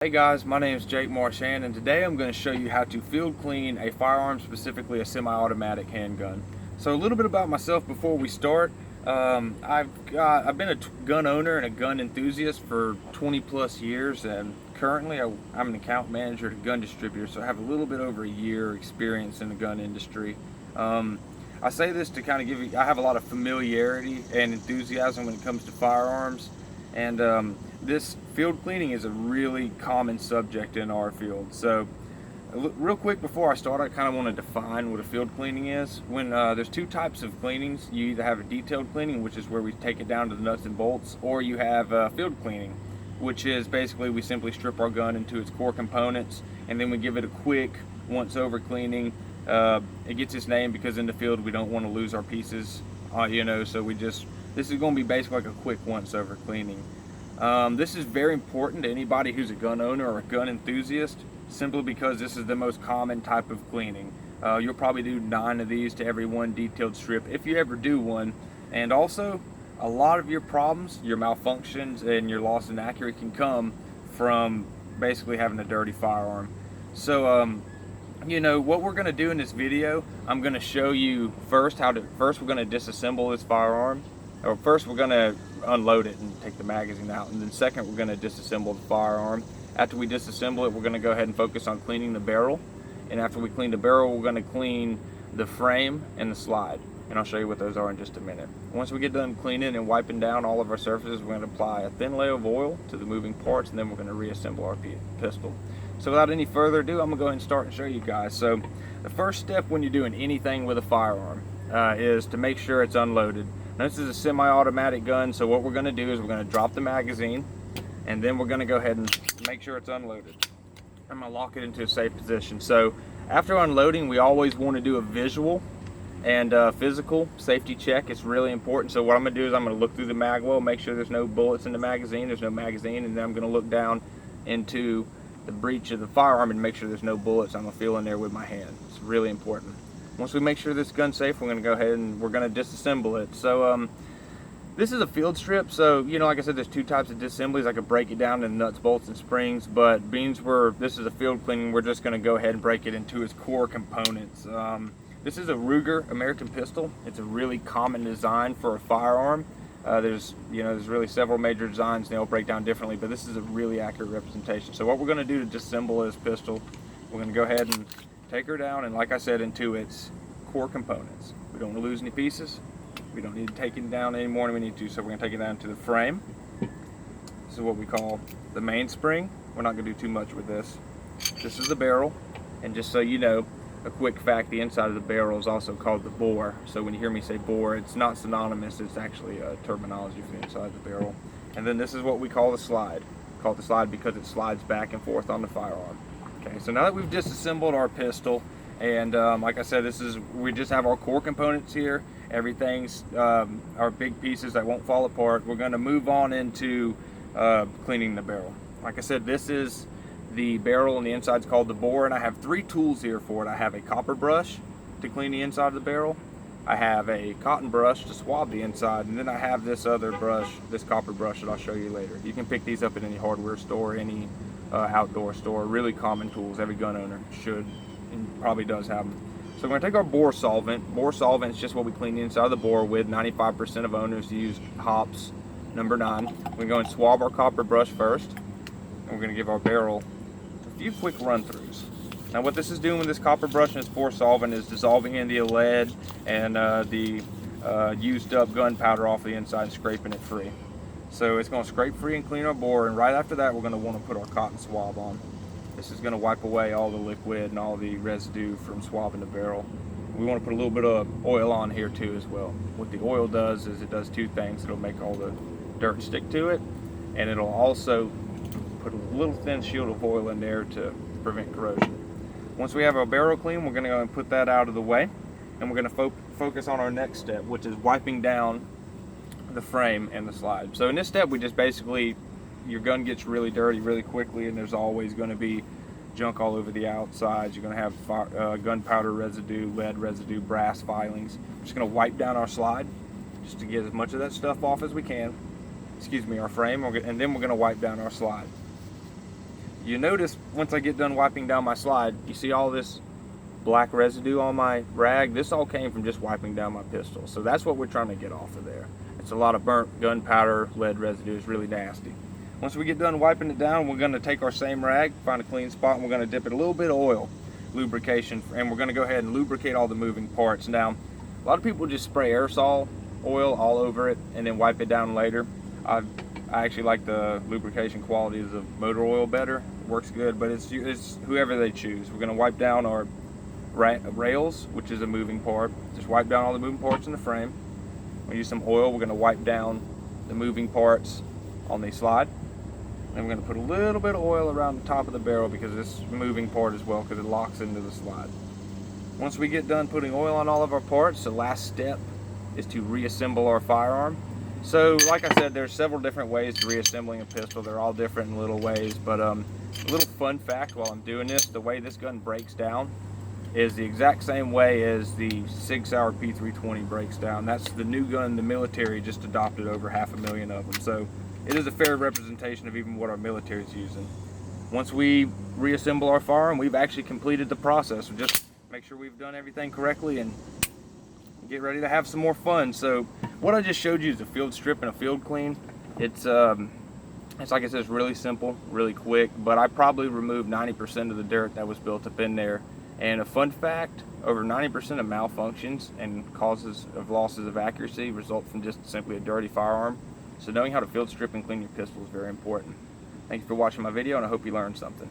Hey guys, my name is Jake Marchand, and today I'm going to show you how to field clean a firearm, specifically a semi-automatic handgun. So a little bit about myself before we start. I've been a gun owner and a gun enthusiast for 20 plus years, and currently I'm an account manager at a gun distributor, so I have a little bit over a year experience in the gun industry. I say this to kind of give you, I have a lot of familiarity and enthusiasm when it comes to firearms, and this field cleaning is a really common subject in our field. So real quick before I start, I kind of want to define what a field cleaning is. When there's two types of cleanings. You either have a detailed cleaning, which is where we take it down to the nuts and bolts, or you have field cleaning, which is basically we simply strip our gun into its core components and then we give it a quick once over cleaning. It gets its name because in the field we don't want to lose our pieces, so this is going to be basically like a quick once over cleaning. This is very important to anybody who's a gun owner or a gun enthusiast, simply because this is the most common type of cleaning. You'll probably do 9 of these to every one detailed strip if you ever do one. And also, a lot of your problems, your malfunctions, and your loss in accuracy can come from basically having a dirty firearm. So, what we're going to do in this video, I'm going to show you first we're going to disassemble this firearm. Or first we're going to unload it and take the magazine out, and then second we're going to disassemble the firearm. After we disassemble it, we're going to go ahead and focus on cleaning the barrel, and after we clean the barrel, we're going to clean the frame and the slide, and I'll show you what those are in just a minute. Once we get done cleaning and wiping down all of our surfaces, we're going to apply a thin layer of oil to the moving parts, and then we're going to reassemble our pistol. So without any further ado, I'm going to go ahead and start and show you guys. So the first step when you're doing anything with a firearm is to make sure it's unloaded. Now, this is a semi-automatic gun, so what we're going to do is we're going to drop the magazine, and then we're going to go ahead and make sure it's unloaded. I'm going to lock it into a safe position. So after unloading, we always want to do a visual and physical safety check. It's really important. So what I'm going to do is I'm going to look through the mag well, make sure there's no bullets in the magazine, there's no magazine, and then I'm going to look down into the breech of the firearm and make sure there's no bullets. I'm going to feel in there with my hand. It's really important. Once we make sure this gun's safe, we're going to go ahead and we're going to disassemble it. So this is a field strip, so like I said, there's 2 types of disassemblies. I could break it down into nuts, bolts, and springs, but being this is a field cleaning, we're just going to go ahead and break it into its core components. This is a Ruger American pistol. It's a really common design for a firearm. There's really several major designs, and they all break down differently, but this is a really accurate representation. So what we're going to do to disassemble this pistol, we're going to go ahead and take her down, and like I said, into its core components. We don't want to lose any pieces. We don't need to take it down any more than we need to, so we're going to take it down to the frame. This is what we call the mainspring. We're not going to do too much with this. This is the barrel, and just so you know, a quick fact, the inside of the barrel is also called the bore. So when you hear me say bore, it's not synonymous, it's actually a terminology for the inside of the barrel. And then this is what we call the slide. We call it the slide because it slides back and forth on the firearm. Okay, so now that we've disassembled our pistol, and like I said, we just have our core components here. Everything's our big pieces that won't fall apart. We're going to move on into cleaning the barrel. Like I said, this is the barrel, and the inside's called the bore, and I have 3 tools here for it. I have a copper brush to clean the inside of the barrel. I have a cotton brush to swab the inside, and then I have this other brush, this copper brush, that I'll show you later. You can pick these up at any hardware store, any outdoor store. Really common tools. Every gun owner should and probably does have them. So we're going to take our bore solvent. Bore solvent is just what we clean the inside of the bore with. 95% of owners use Hops number 9. We're going to go and swab our copper brush first, and we're going to give our barrel a few quick run-throughs. Now what this is doing with this copper brush and this bore solvent is dissolving in the lead and the used up gunpowder off the inside and scraping it free. So it's going to scrape free and clean our bore, and right after that we're going to want to put our cotton swab on. This is going to wipe away all the liquid and all the residue from swabbing the barrel. We want to put a little bit of oil on here too as well. What the oil does is it does 2 things. It'll make all the dirt stick to it, and it'll also put a little thin shield of oil in there to prevent corrosion. Once we have our barrel clean, we're going to go and put that out of the way, and we're going to focus on our next step, which is wiping down the frame and the slide. So in this step, we just basically, your gun gets really dirty really quickly, and there's always going to be junk all over the outsides. You're going to have gunpowder residue, lead residue, brass filings. I'm just going to wipe down our slide just to get as much of that stuff off as we can. Our frame, and then we're going to wipe down our slide. You notice once I get done wiping down my slide, you see all this black residue on my rag. This all came from just wiping down my pistol. So that's what we're trying to get off of there. It's a lot of burnt gunpowder, lead residue. It's really nasty. Once we get done wiping it down, we're going to take our same rag, find a clean spot, and we're going to dip it a little bit of oil, lubrication, and we're going to go ahead and lubricate all the moving parts. Now, a lot of people just spray aerosol oil all over it and then wipe it down later. I actually like the lubrication qualities of motor oil better. It works good, but it's whoever they choose. We're going to wipe down our rails, which is a moving part. Just wipe down all the moving parts in the frame. We'll use some oil. We're going to wipe down the moving parts on the slide. And we're going to put a little bit of oil around the top of the barrel because it's a moving part as well, because it locks into the slide. Once we get done putting oil on all of our parts, the last step is to reassemble our firearm. So like I said, there's several different ways to reassembling a pistol. They're all different in little ways, but a little fun fact while I'm doing this, the way this gun breaks down is the exact same way as the Sig Sauer P320 breaks down. That's the new gun the military just adopted, over 500,000 of them. So it is a fair representation of even what our military is using. Once we reassemble our firearm, we've actually completed the process. So just make sure we've done everything correctly and get ready to have some more fun. So what I just showed you is a field strip and a field clean. It's like I said, it's really simple, really quick, but I probably removed 90% of the dirt that was built up in there. And a fun fact, over 90% of malfunctions and causes of losses of accuracy result from just simply a dirty firearm. So knowing how to field strip and clean your pistol is very important. Thank you for watching my video, and I hope you learned something.